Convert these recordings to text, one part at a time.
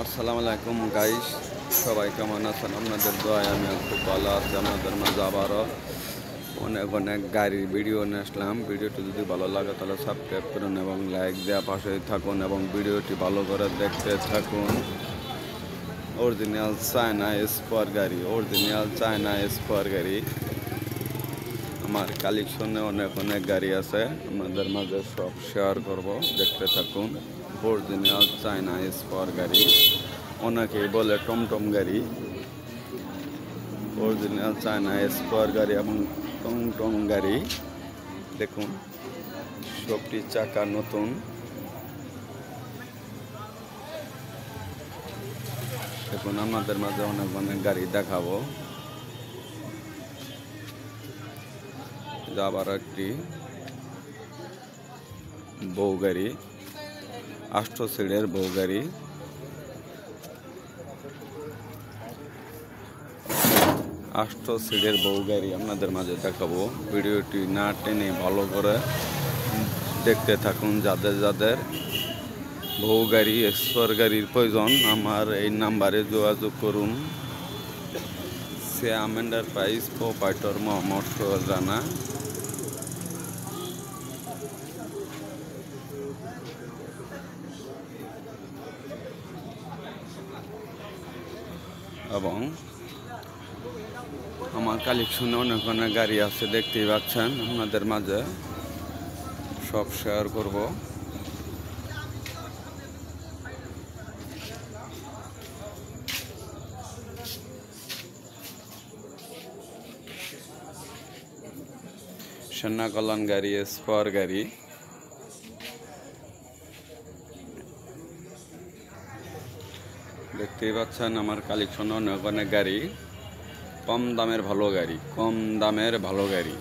আসসালামু আলাইকুম গাইস, সবাই কেমন আছেন? আপনাদের দোয়ায় আমি খুব ভালো আছি। আপনাদের মাঝে আবারও অনেক অনেক গাড়ির ভিডিও নিয়ে আসলাম। ভিডিওটি যদি ভালো লাগে তাহলে সাবস্ক্রাইব করুন এবং লাইক দেওয়া পাশেই থাকুন এবং ভিডিওটি ভালো করে দেখতে থাকুন। অরিজিনাল চায়না স্কোয়ার গাড়ি, অরিজিনাল চায়না স্কোয়ার গাড়ি। আমার কালেকশনে অনেক অনেক গাড়ি আছে, আপনাদের মাঝে সব শেয়ার করব, দেখতে থাকুন। অরিজিনাল চায়না স্কোয়ার গাড়ি, অনেকেই বলে টমটম গাড়ি। অরিজিনাল চায়না স্কোয়ার গাড়ি এবং টমটম গাড়ি দেখুন, সবটি চাকা নতুন। দেখুন আমাদের মাঝে অনেক অনেক গাড়ি দেখাবো। আবার একটি বউ গাড়ি, 8 সিটের বউ গাড়ি। 8 সিটের বউ গাড়ি আপনাদের মাঝে দেখাবো। ভিডিওটি না টেনে ভালো করে দেখতে থাকুন। যাদের যাদের বউ গাড়ি স্কোয়ার গাড়ির প্রয়োজন আমার এই নাম্বারে যোগাযোগ করুন। শ্যাম এন্টারপ্রাইজ প্রোপাইটর মোহাম্মদ সোহেল রানা। এবং আমার কালেকশনে অনেক অনেক গাড়ি আছে, দেখতেই পাচ্ছেন। আপনাদের মাঝে সব শেয়ার করব। সেনা কল্যাণ গাড়ি, স্কোয়ার গাড়ি। দেখতেই পাচ্ছেন আমার কালেকশনে অনেক অনেক গাড়ি, কম দামের ভালো গাড়ি, কম দামের ভালো গাড়ি।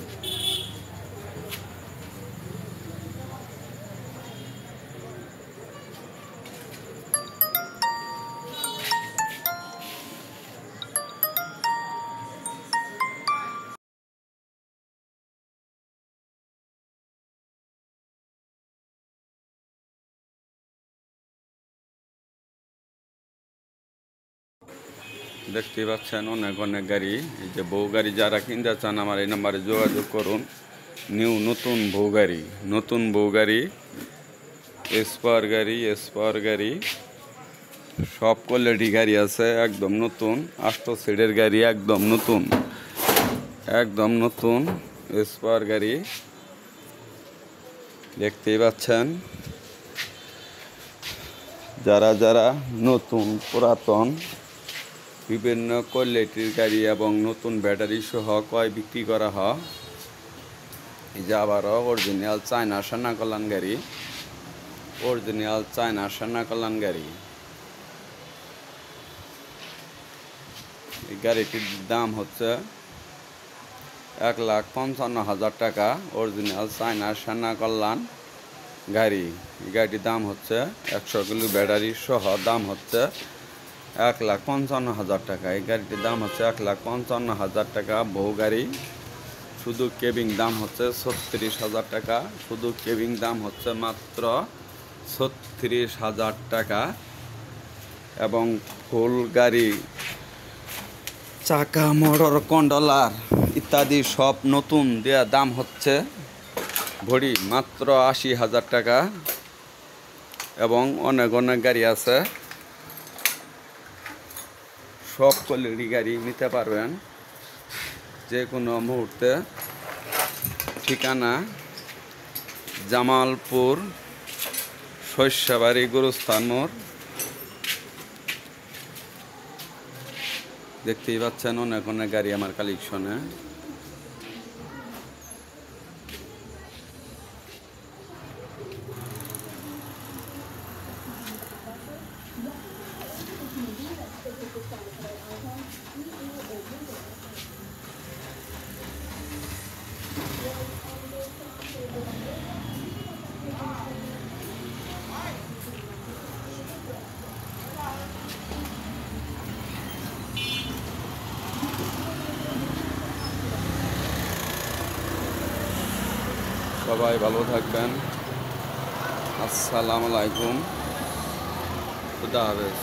দেখতেই পাচ্ছেন অনেক অনেক গাড়ি। এই যে বউ গাড়ি যারা কিনতে চান আমার এই নাম্বারে যোগাযোগ করুন। নতুন বউ গাড়ি, নতুন বউ গাড়ি, স্কোয়ার গাড়ি, স্কোয়ার গাড়ি, সব কোয়ালিটি গাড়ি আছে, একদম নতুন। 8 সিটের গাড়ি, একদম নতুন, একদম নতুন স্কোয়ার গাড়ি। দেখতেই পাচ্ছেন যারা যারা নতুন পুরাতন বিভিন্ন কোয়ালিটির গাড়ি এবং নতুন ব্যাটারি সহ ক্রয় বিক্রি করা হয়। এই যে আবারও অরিজিনাল চায়না সেনা কল্যাণ গাড়ি, অরিজিনাল চায়না সেনা কল্যাণ গাড়ি। এই গাড়িটির দাম হচ্ছে 1,55,000 টাকা। অরিজিনাল চায়না সেনা কল্যাণ গাড়ি। এই গাড়িটির দাম হচ্ছে 100 কিলো ব্যাটারি সহ দাম হচ্ছে 1,55,000 টাকা। এই গাড়িটির দাম হচ্ছে 1,55,000 টাকা। বউ গাড়ি, শুধু কেবিং দাম হচ্ছে 36,000 টাকা। শুধু কেবিং দাম হচ্ছে মাত্র 36,000 টাকা। এবং ফুল গাড়ি, চাকা, মোটর, কন্ট্রোলার ইত্যাদি সব নতুন দেওয়া দাম হচ্ছে ভরি মাত্র 80,000 টাকা। এবং অনেক অনেক গাড়ি আছে, সব কোয়ালিটি গাড়ি নিতে পারবেন যে কোনো মুহূর্তে। ঠিকানা জামালপুর শস্যবাড়ি গুরুস্থান মোড়। দেখতেই পাচ্ছেন অনেক অনেক গাড়ি আমার কালেকশনে। সবাই ভালো থাকবেন। আসসালামু আলাইকুম, খুদা হাফেজ।